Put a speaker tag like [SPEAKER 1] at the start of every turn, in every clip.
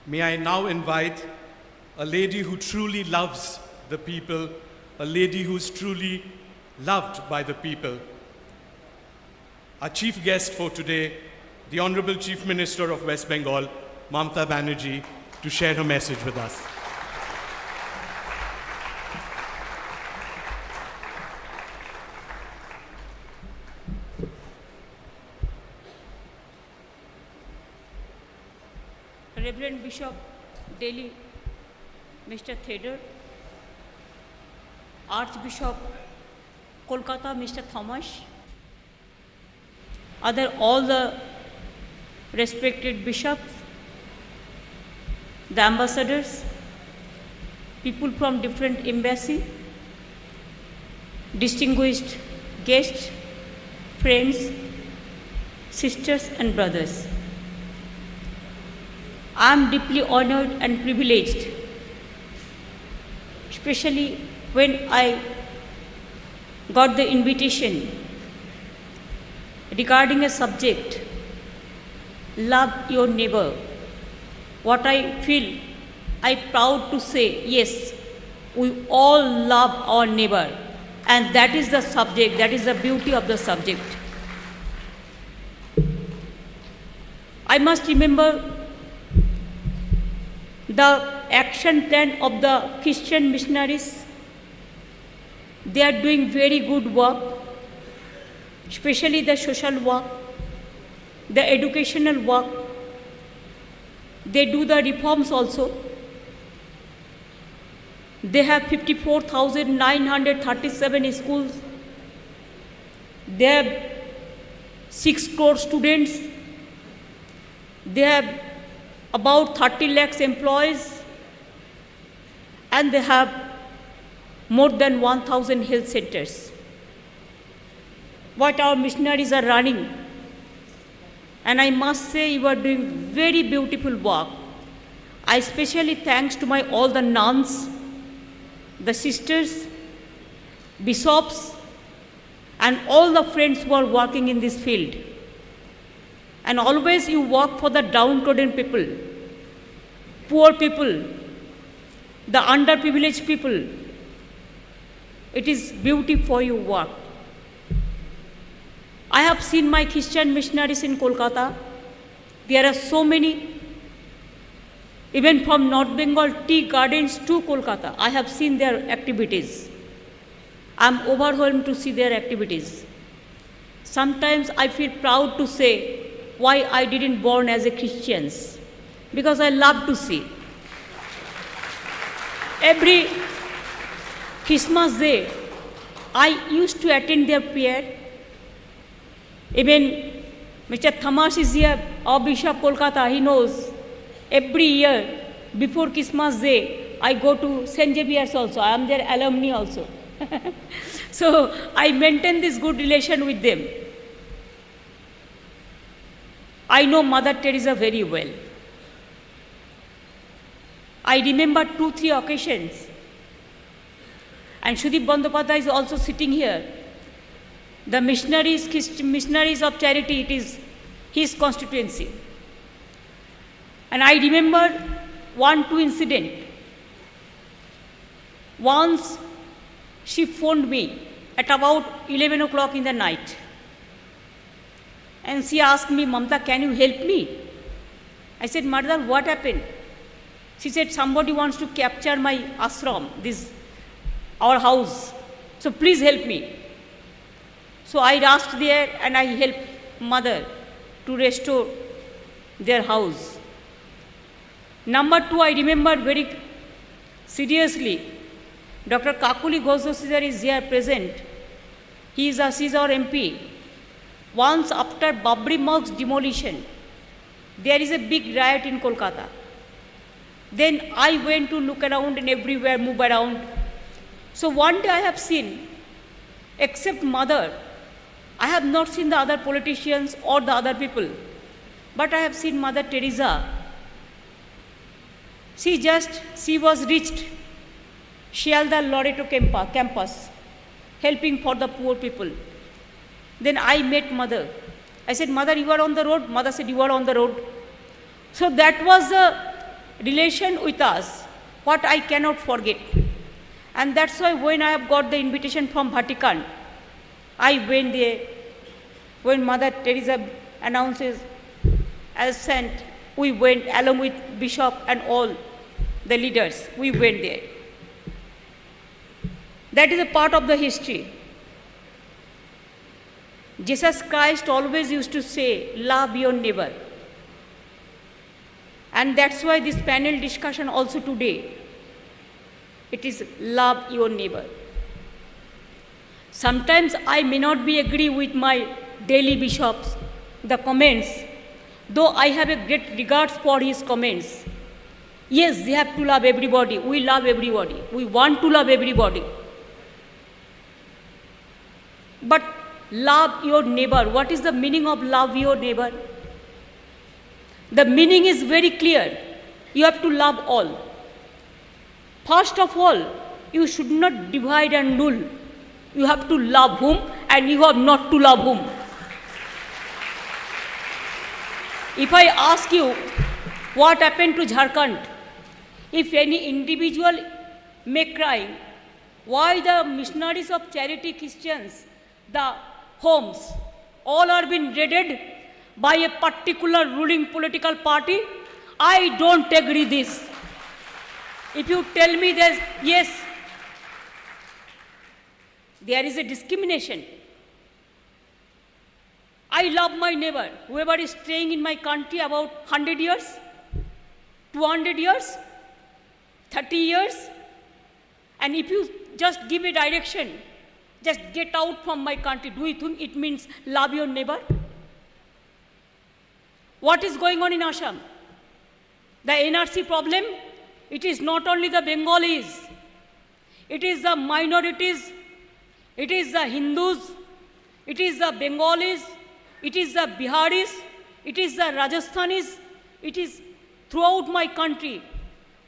[SPEAKER 1] May I now invite a lady who truly loves the people, a lady who's truly loved by the people. Our chief guest for today, the Honorable Chief Minister of West Bengal, Mamata Banerjee, to share her message with us.
[SPEAKER 2] Reverend Bishop Delhi, Mr. Theder, Archbishop Kolkata, Mr. Thomas, all the respected bishops, the ambassadors, people from different embassy, distinguished guests, friends, sisters and brothers. I am deeply honored and privileged, especially when I got the invitation regarding a subject, love your neighbor. What I feel, I proud to say, yes, we all love our neighbor, and that is the subject, that is the beauty of the subject. I must remember the action plan of the Christian missionaries. They are doing very good work, especially the social work, the educational work. They do the reforms also. They have 54,937 schools. They have 6 crore students. They have about 30 lakhs employees, and they have more than 1,000 health centers. What our missionaries are running, and I must say you are doing very beautiful work. I especially thanks to all the nuns, the sisters, bishops, and all the friends who are working in this field. And always you work for the downtrodden people, poor people, the underprivileged people. It is beauty for your work. I have seen my Christian missionaries in Kolkata. There are so many, even from North Bengal tea gardens to Kolkata. I have seen their activities. I am overwhelmed to see their activities. Sometimes I feel proud to say why I didn't born as a Christian, because I love to see. Every Christmas Day, I used to attend their prayer. Even Mr. Thomas is here, our Bishop Kolkata, he knows. Every year, before Christmas Day, I go to St. Xavier's also. I am their alumni also. So I maintain this good relation with them. I know Mother Teresa very well. I remember 2-3 occasions. And Sudip Bandyopadhyay is also sitting here. The missionaries of charity, it is his constituency. And I remember 1-2 incident. Once she phoned me at about 11 o'clock in the night. And she asked me, Mamta, can you help me? I said, Mother, what happened? She said, somebody wants to capture my ashram, our house. So please help me. So I rushed there and I helped Mother to restore their house. Number 2, I remember very seriously, Dr. Kakuli Ghosh is here present. She's our MP. Once after Babri Masjid demolition, there is a big riot in Kolkata. Then I went to look around and everywhere, move around. So one day I have seen, except Mother, I have not seen the other politicians or the other people, but I have seen Mother Teresa. She was reached Shialda Loreto campus, helping for the poor people. Then I met Mother. I said, Mother, you are on the road? Mother said, you are on the road. So that was the relation with us, what I cannot forget. And that's why when I have got the invitation from Vatican, I went there. When Mother Teresa announces as saint, we went along with bishop and all the leaders. We went there. That is a part of the history. Jesus Christ always used to say, love your neighbor. And that's why this panel discussion also today, it is love your neighbor. Sometimes I may not be agree with my daily bishops, the comments, though I have a great regards for his comments. Yes, they have to love everybody. We love everybody. We want to love everybody. But love your neighbor. What is the meaning of love your neighbor? The meaning is very clear. You have to love all. First of all, you should not divide and rule. You have to love whom and you have not to love whom. If I ask you what happened to Jharkhand, if any individual may cry, why the missionaries of charity Christians, the homes, all are being raided by a particular ruling political party, I don't agree this. If you tell me that, yes, there is a discrimination. I love my neighbor, whoever is staying in my country about 100 years, 200 years, 30 years, and if you just give a direction, just get out from my country, do you think it means love your neighbor? What is going on in Assam? The NRC problem, it is not only the Bengalis, it is the minorities, it is the Hindus, it is the Bengalis, it is the Biharis, it is the Rajasthanis, it is throughout my country.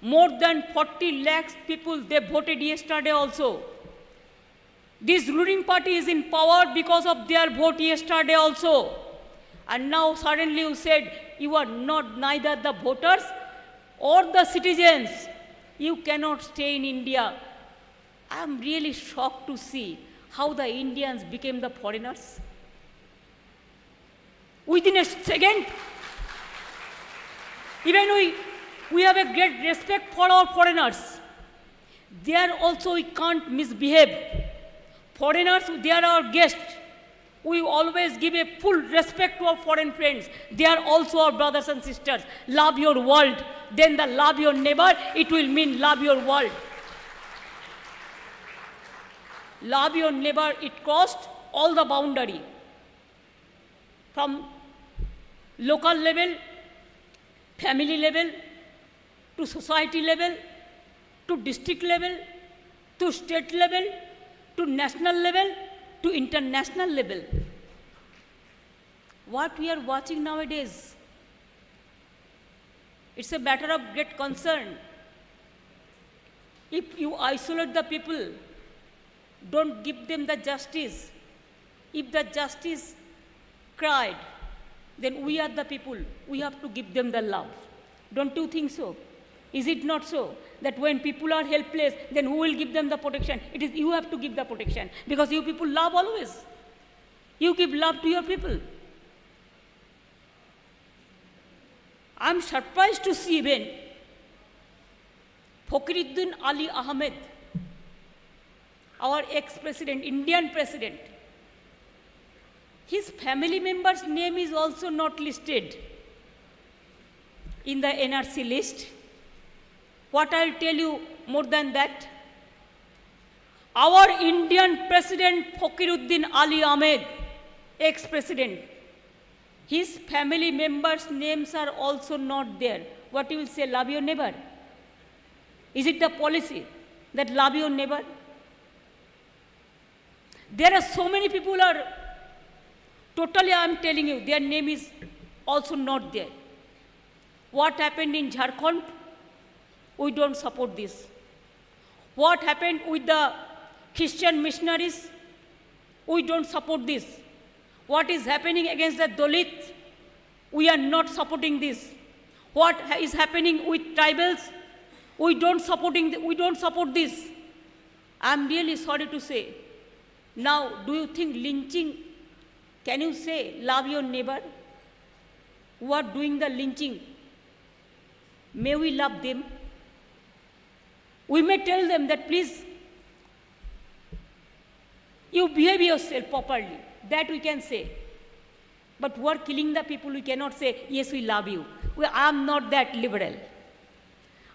[SPEAKER 2] More than 40 lakhs people, they voted yesterday also. This ruling party is in power because of their vote yesterday also. And now suddenly you said you are not neither the voters or the citizens. You cannot stay in India. I am really shocked to see how the Indians became the foreigners. Within a second, even we have a great respect for our foreigners. There also we can't misbehave. Foreigners, they are our guests. We always give a full respect to our foreign friends. They are also our brothers and sisters. Love your world. Then the love your neighbor, it will mean love your world. Love your neighbor, it crossed all the boundary. From local level, family level, to society level, to district level, to state level, to national level, to international level. What we are watching nowadays, it's a matter of great concern. If you isolate the people, don't give them the justice. If the justice cried, then we are the people. We have to give them the love. Don't you think so? Is it not so that when people are helpless, then who will give them the protection? It is you have to give the protection because you people love always. You give love to your people. I'm surprised to see when Fakhruddin Ali Ahmed, our ex-president, Indian president, his family member's name is also not listed in the NRC list. What I'll tell you more than that, our Indian President Fakhruddin Ali Ahmed, ex-president, his family members' names are also not there. What you will say, love your neighbor? Is it the policy that love your neighbor? There are so many people are, totally I am telling you, their name is also not there. What happened in Jharkhand? We don't support this. What happened with the Christian missionaries? We don't support this. What is happening against the Dalit? We are not supporting this. is happening with tribals? We don't support this. I'm really sorry to say. Now, do you think lynching, can you say, love your neighbor who are doing the lynching? May we love them? We may tell them that please, you behave yourself properly. That we can say. But who are killing the people, we cannot say, yes, we love you. I am not that liberal.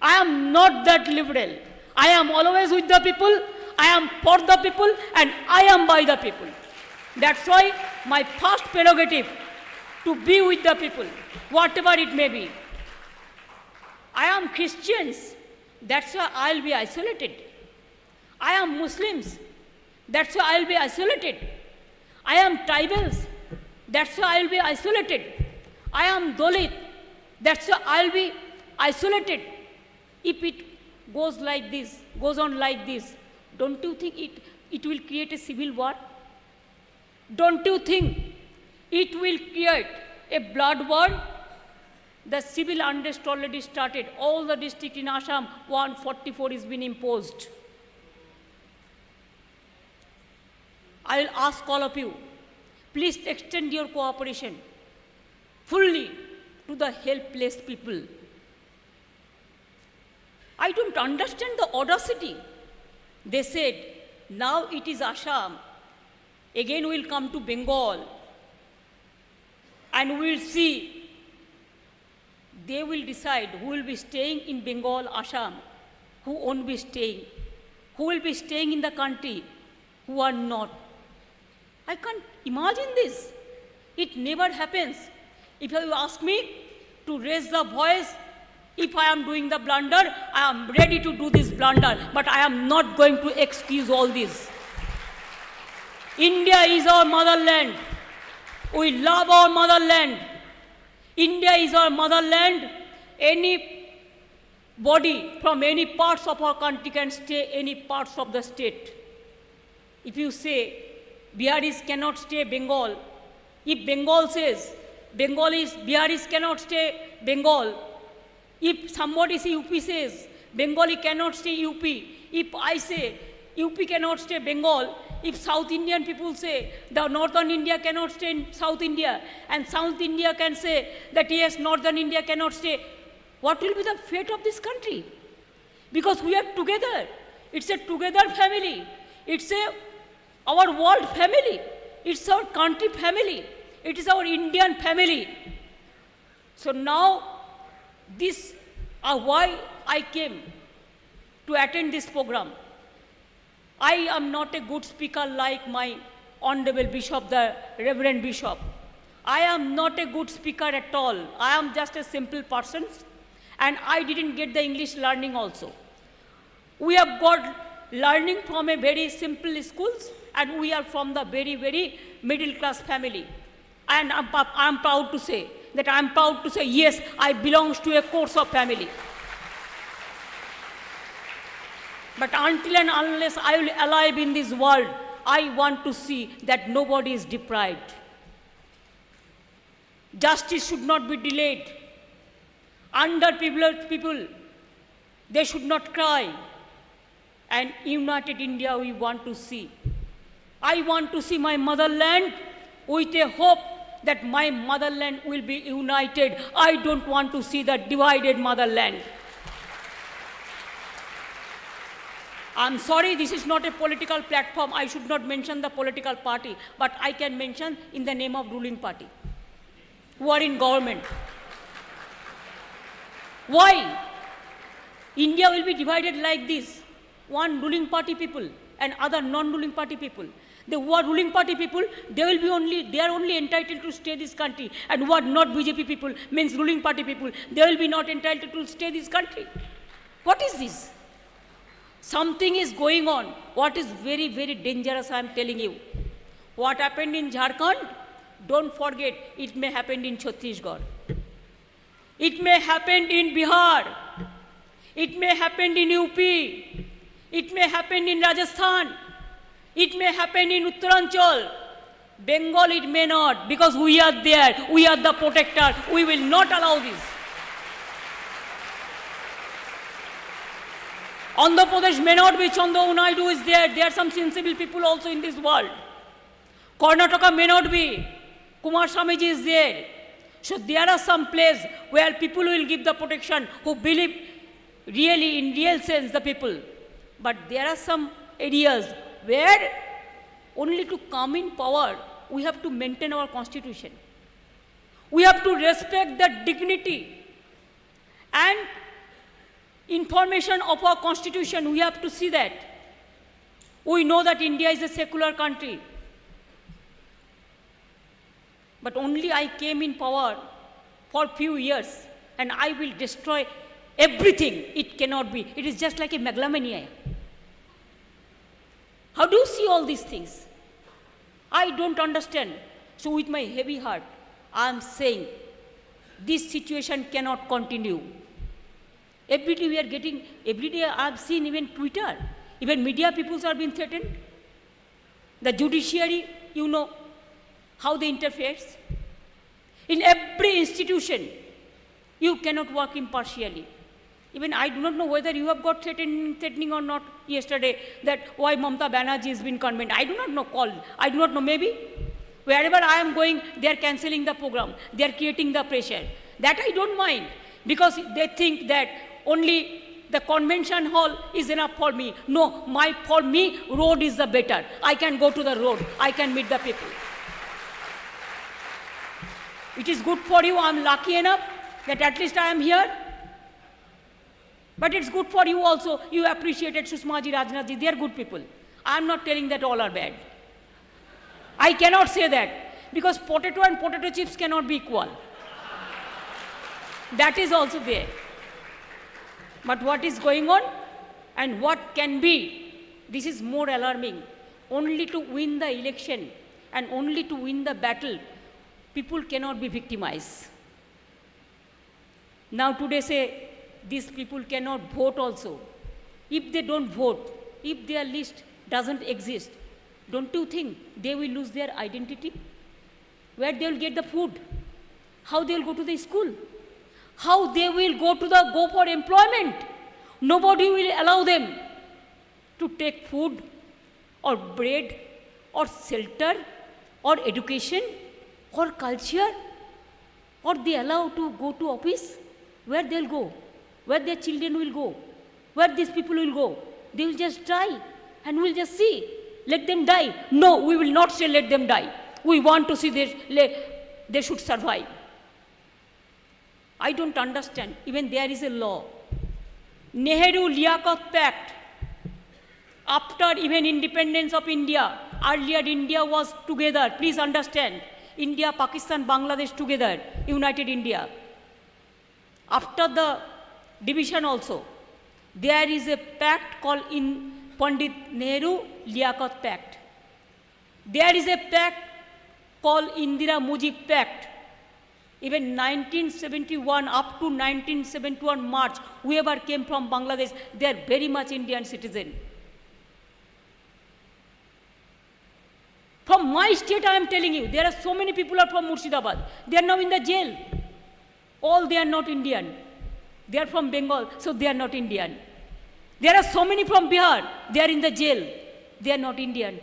[SPEAKER 2] I am not that liberal. I am always with the people, I am for the people, and I am by the people. That's why my first prerogative to be with the people, whatever it may be. I am Christians, that's why I'll be isolated. I am Muslims, that's why I'll be isolated. I am tribals, that's why I'll be isolated. I am Dalit, that's why I'll be isolated. If it goes on like this, don't you think it will create a civil war? Don't you think it will create a blood war? The civil unrest already started. All the districts in Assam, 144 is been imposed. I will ask all of you, please extend your cooperation fully to the helpless people. I don't understand the audacity. They said, now it is Assam, again we will come to Bengal, and we will see, they will decide who will be staying in Bengal, Assam, who won't be staying, who will be staying in the country, who are not. I can't imagine this. It never happens. If you ask me to raise the voice, if I am doing the blunder, I am ready to do this blunder, but I am not going to excuse all this. India is our motherland. We love our motherland. India is our motherland. Any body from any parts of our country can stay any parts of the state. If you say Biharis cannot stay Bengal, if Bengal says Biharis cannot stay Bengal, if somebody say UP says Bengali cannot stay UP, if I say UP cannot stay Bengal, if South Indian people say the Northern India cannot stay in South India, and South India can say that yes, Northern India cannot stay, what will be the fate of this country? Because we are together. It's a together family. It's our world family. It's our country family. It is our Indian family. So now, this are why I came to attend this program. I am not a good speaker like my Honorable Bishop, the Reverend Bishop. I am not a good speaker at all. I am just a simple person, and I didn't get the English learning also. We have got learning from a very simple schools, and we are from the very, very middle class family. And I'm proud to say, yes, I belong to a course of family. But until and unless I will alive in this world, I want to see that nobody is deprived. Justice should not be delayed. Underprivileged people, they should not cry. And united India we want to see. I want to see my motherland with a hope that my motherland will be united. I don't want to see the divided motherland. I'm sorry, this is not a political platform. I should not mention the political party, but I can mention in the name of ruling party who are in government. Why? India will be divided like this. One ruling party people and other non-ruling party people. The who are ruling party people, they are only entitled to stay this country. And who are not BJP people, means ruling party people, they will be not entitled to stay this country. What is this? Something is going on. What is very, very dangerous, I am telling you. What happened in Jharkhand, don't forget, it may happen in Chhattisgarh. It may happen in Bihar. It may happen in UP. It may happen in Rajasthan. It may happen in Uttaranchal. Bengal it may not, because we are there. We are the protector. We will not allow this. Andhra Pradesh may not be, Chandrababu Naidu is there. There are some sensible people also in this world. Karnataka may not be. Kumar Swamiji is there. So there are some places where people will give the protection who believe really, in real sense, the people. But there are some areas where only to come in power, we have to maintain our constitution. We have to respect the dignity and information of our constitution. We have to see that. We know that India is a secular country. But only I came in power for few years and I will destroy everything. It cannot be. It is just like a megalomania. How do you see all these things? I don't understand. So with my heavy heart, I am saying this situation cannot continue. Every day we are getting, every day I have seen even Twitter, even media people are being threatened. The judiciary, you know how they interferes. In every institution, you cannot work impartially. Even I do not know whether you have got threatening or not yesterday, that why Mamata Banerjee has been convened. I do not know, called. I do not know, maybe. Wherever I am going, they are cancelling the program. They are creating the pressure. That I don't mind, because they think that only the convention hall is enough for me. No, for me, road is the better. I can go to the road. I can meet the people. It is good for you. I am lucky enough that at least I am here. But it's good for you also. You appreciated Sushma ji, Rajnath ji. They are good people. I am not telling that all are bad. I cannot say that, because potato and potato chips cannot be equal. That is also there. But what is going on and what can be, this is more alarming. Only to win the election and only to win the battle, people cannot be victimized. Now today say, these people cannot vote also. If they don't vote, if their list doesn't exist, don't you think they will lose their identity? Where they will get the food? How they will go to the school? How they will go for employment? Nobody will allow them to take food or bread or shelter or education or culture, or they allow to go to office. Where they'll go? Where their children will go? Where these people will go? They will just die and we'll just see. Let them die. No, we will not say let them die. We want to see they should survive. I don't understand. Even there is a law. Nehru-Liaquat Pact. After even independence of India, earlier India was together. Please understand. India, Pakistan, Bangladesh together, united India. After the division also, there is a pact called in Pandit Nehru-Liaquat Pact. There is a pact called Indira Mujib Pact. Even 1971 up to 1971 March, whoever came from Bangladesh, they are very much Indian citizen. From my state, I am telling you, there are so many people are from Murshidabad. They are now in the jail. All they are not Indian. They are from Bengal, so they are not Indian. There are so many from Bihar. They are in the jail. They are not Indian.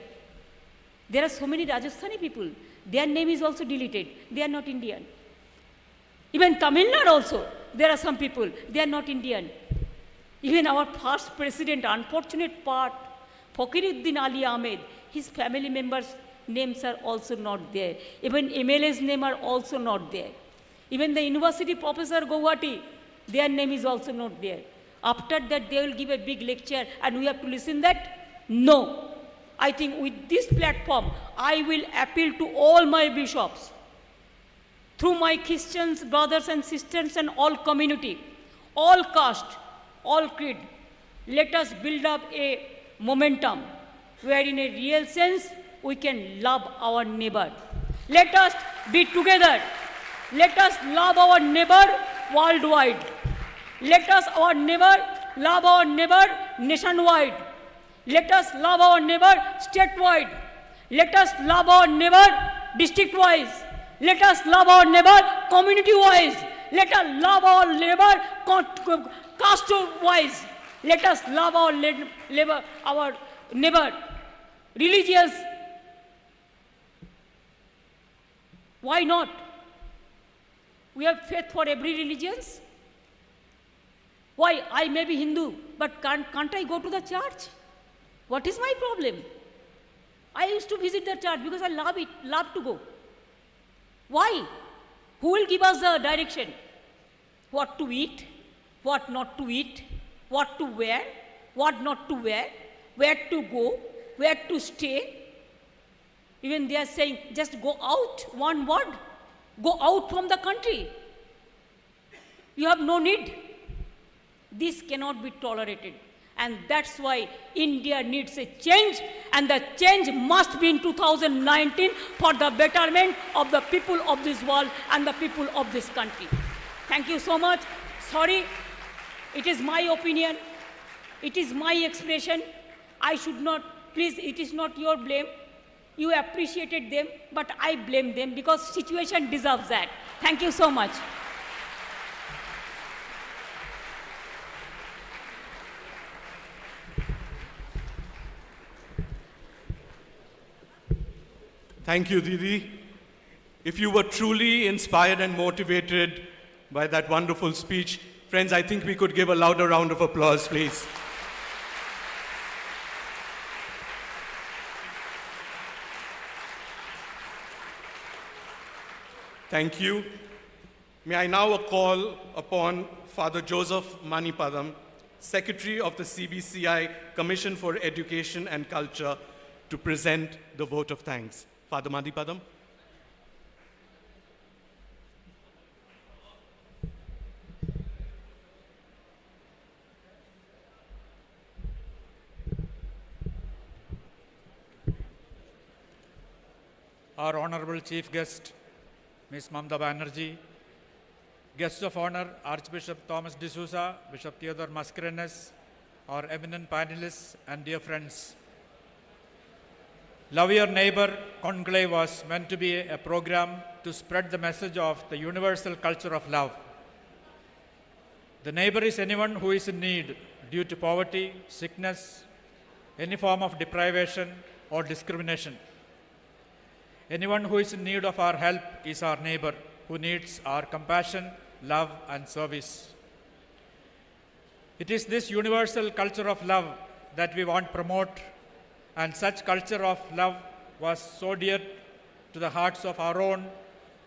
[SPEAKER 2] There are so many Rajasthani people. Their name is also deleted. They are not Indian. Even Tamil Nadu also, there are some people. They are not Indian. Even our first president, unfortunate part, Fakhruddin Ali Ahmed, his family members' names are also not there. Even MLA's name are also not there. Even the university professor Guwahati, their name is also not there. After that, they will give a big lecture and we have to listen that? No. I think with this platform, I will appeal to all my bishops, through my Christians, brothers and sisters and all community, all caste, all creed, let us build up a momentum where in a real sense we can love our neighbor. Let us be together. Let us love our neighbor worldwide. Let us our neighbor love our neighbor nationwide. Let us love our neighbor statewide. Let us love our neighbor district-wise. Let us love our neighbor community-wise. Let us love our neighbor caste-wise. Let us love our neighbor, religious. Why not? We have faith for every religions. Why? I may be Hindu, but can't I go to the church? What is my problem? I used to visit the church because I love it, love to go. Why? Who will give us the direction? What to eat, what not to eat, what to wear, what not to wear, where to go, where to stay. Even they are saying, just go out, one word. Go out from the country. You have no need. This cannot be tolerated. And that's why India needs a change, and the change must be in 2019 for the betterment of the people of this world and the people of this country. Thank you so much. Sorry, it is my opinion. It is my expression. I should not, please, it is not your blame. You appreciated them, but I blame them because situation deserves that. Thank you so much.
[SPEAKER 1] Thank you, Didi. If you were truly inspired and motivated by that wonderful speech, friends, I think we could give a louder round of applause, please. Thank you. May I now call upon Father Joseph Manipadam, Secretary of the CBCI Commission for Education and Culture, to present the vote of thanks. Father Manipadam.
[SPEAKER 3] Our Honorable Chief Guest, Ms. Mamta Banerjee, Guests of Honor, Archbishop Thomas D'Souza, Bishop Theodore Mascarenhas, our eminent panelists and dear friends. Love Your Neighbor Conclave was meant to be a program to spread the message of the universal culture of love. The neighbor is anyone who is in need due to poverty, sickness, any form of deprivation or discrimination. Anyone who is in need of our help is our neighbor who needs our compassion, love, and service. It is this universal culture of love that we want to promote, and such culture of love was so dear to the hearts of our own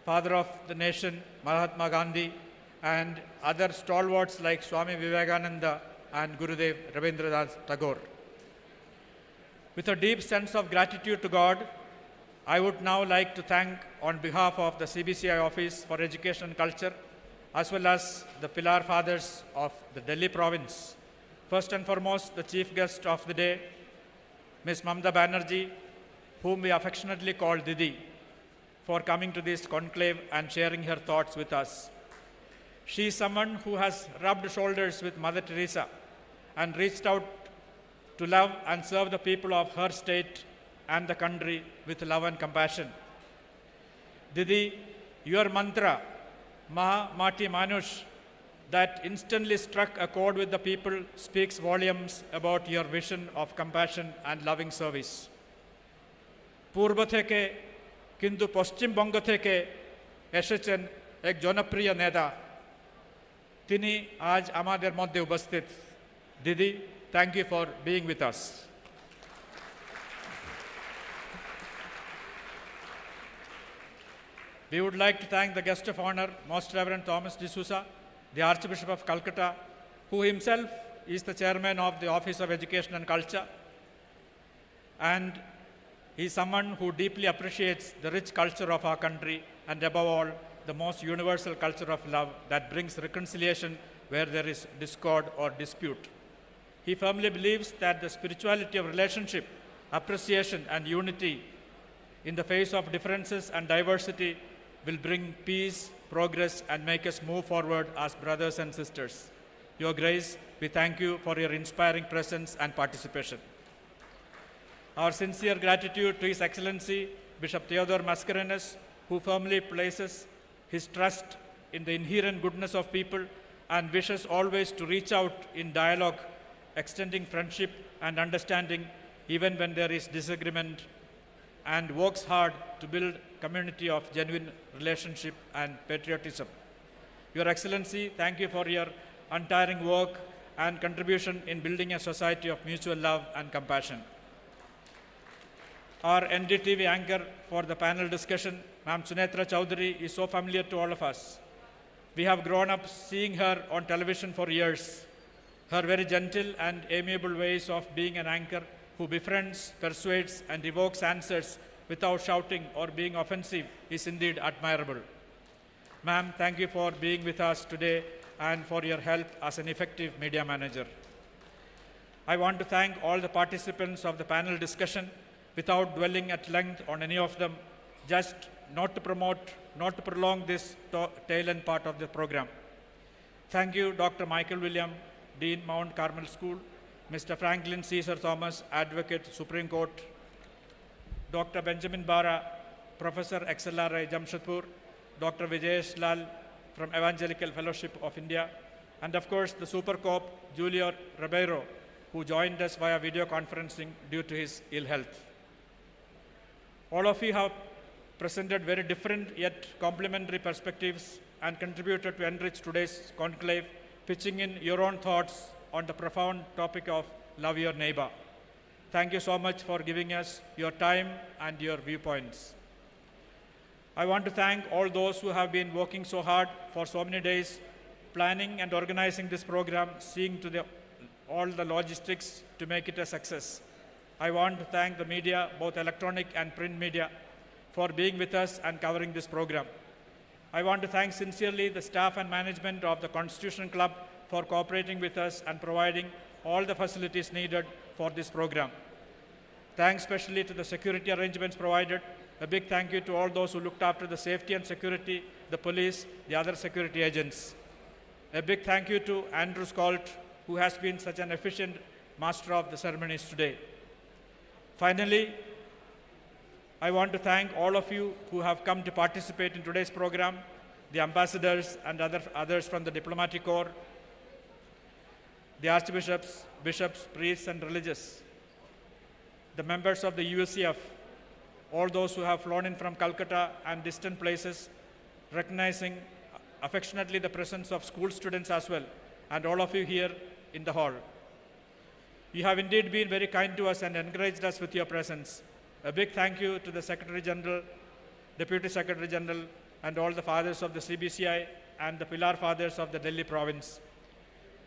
[SPEAKER 3] father of the nation, Mahatma Gandhi, and other stalwarts like Swami Vivekananda and Gurudev Rabindranath Tagore. With a deep sense of gratitude to God, I would now like to thank on behalf of the CBCI Office for Education and Culture, as well as the Pillar Fathers of the Delhi province. First and foremost, the chief guest of the day, Ms. Mamta Banerjee, whom we affectionately call Didi, for coming to this conclave and sharing her thoughts with us. She is someone who has rubbed shoulders with Mother Teresa and reached out to love and serve the people of her state and the country with love and compassion. Didi, your mantra, Maha Mati Manush, that instantly struck a chord with the people, speaks volumes about your vision of compassion and loving service. Purba theke, kintu Paschim Bongo theke, এসেছেন এক জনপ্রিয় নেতা, তিনি আজ আমাদের মধ্যে উপস্থিত। Didi, thank you for being with us. We would like to thank the guest of honor, Most Reverend Thomas D'Souza, the Archbishop of Calcutta, who himself is the chairman of the Office of Education and Culture. And he is someone who deeply appreciates the rich culture of our country and above all, the most universal culture of love that brings reconciliation where there is discord or dispute. He firmly believes that the spirituality of relationship, appreciation and unity in the face of differences and diversity will bring peace, progress, and make us move forward as brothers and sisters. Your Grace, we thank you for your inspiring presence and participation. Our sincere gratitude to His Excellency, Bishop Theodore Mascarenhas, who firmly places his trust in the inherent goodness of people and wishes always to reach out in dialogue extending friendship and understanding even when there is disagreement, and works hard to build community of genuine relationship and patriotism. Your Excellency, thank you for your untiring work and contribution in building a society of mutual love and compassion. Our NDTV anchor for the panel discussion, Ma'am Sunetra Chowdhury, is so familiar to all of us. We have grown up seeing her on television for years. Her very gentle and amiable ways of being an anchor who befriends, persuades, and evokes answers without shouting or being offensive is indeed admirable. Ma'am, thank you for being with us today and for your help as an effective media manager. I want to thank all the participants of the panel discussion without dwelling at length on any of them, just not to prolong this tail end part of the program. Thank you, Dr. Michael William, Dean, Mount Carmel School, Mr. Franklin Caesar Thomas, Advocate, Supreme Court, Dr. Benjamin Bara, Professor XLRI, Jamshedpur, Dr. Vijayesh Lal from Evangelical Fellowship of India, and of course the Super Cop, Julio Ribeiro, who joined us via video conferencing due to his ill health. All of you have presented very different yet complementary perspectives and contributed to enrich today's conclave, pitching in your own thoughts on the profound topic of love your neighbor. Thank you so much for giving us your time and your viewpoints. I want to thank all those who have been working so hard for so many days, planning and organizing this program, seeing to all the logistics to make it a success. I want to thank the media, both electronic and print media, for being with us and covering this program. I want to thank sincerely the staff and management of the Constitution Club for cooperating with us and providing all the facilities needed for this program. Thanks especially to the security arrangements provided. A big thank you to all those who looked after the safety and security, the police, the other security agents. A big thank you to Andrew Scott, who has been such an efficient master of the ceremonies today. Finally, I want to thank all of you who have come to participate in today's program, the ambassadors and others from the diplomatic corps, the archbishops, bishops, priests, and religious, the members of the USCF, all those who have flown in from Calcutta and distant places, recognizing affectionately the presence of school students as well, and all of you here in the hall. You have indeed been very kind to us and encouraged us with your presence. A big thank you to the Secretary General, Deputy Secretary General, and all the fathers of the CBCI and the Pillar Fathers of the Delhi province.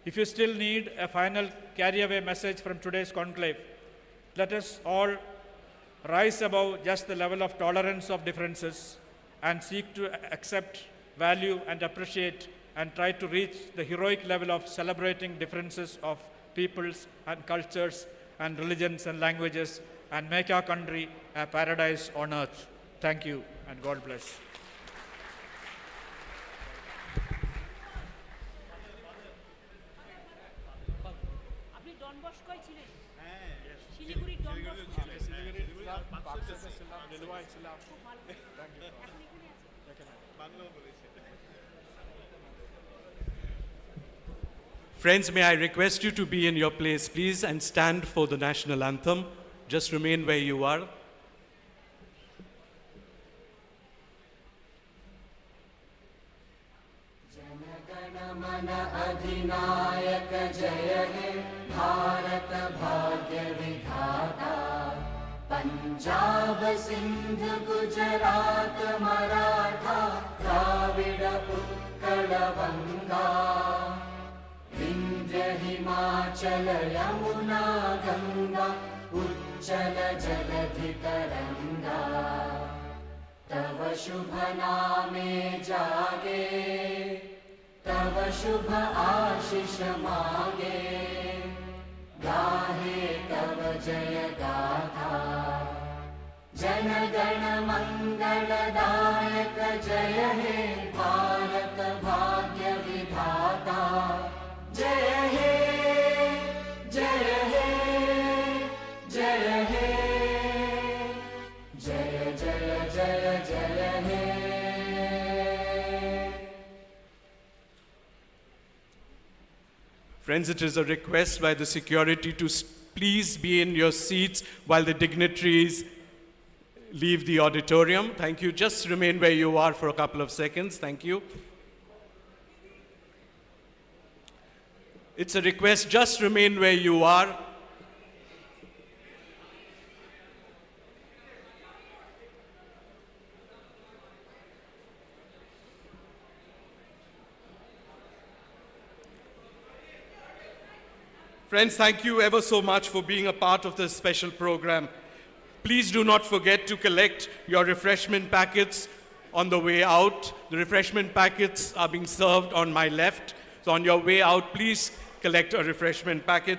[SPEAKER 3] If you still need a final carry-away message from today's conclave, let us all rise above just the level of tolerance of differences and seek to accept, value, and appreciate, and try to reach the heroic level of celebrating differences of peoples and cultures and religions and languages, and make our country a paradise on earth. Thank you, and God bless.
[SPEAKER 2] আপনি ডন বস্কোয় ছিলেন? শিলিগুড়ির Don Bosco
[SPEAKER 1] Friends, may I request you to be in your place, please, and stand for the national anthem. Just remain where you are.
[SPEAKER 4] अधिनायक जय हे भारत भाग्य विधाता पंजाब सिंध गुजरात मराठा द्राविड उत्कल गंगा विंध्य हिमाचल यमुना गंगा उच्चल जलधि तरंगा तव शुभ नामे जागे तव शुभ आशीष मागे गाहे तव जय गाथा जन गण मंगलदायक जय हे भारत भाग्य विधाता जय हे जय हे जय हे जय जय जय जय हे
[SPEAKER 1] Friends, it is a request by the security to please be in your seats while the dignitaries leave the auditorium. Thank you. Just remain where you are for a couple of seconds. Thank you. It's a request, just remain where you are. Friends, thank you ever so much for being a part of this special program. Please do not forget to collect your refreshment packets on the way out. The refreshment packets are being served on my left. So on your way out, please collect a refreshment packet.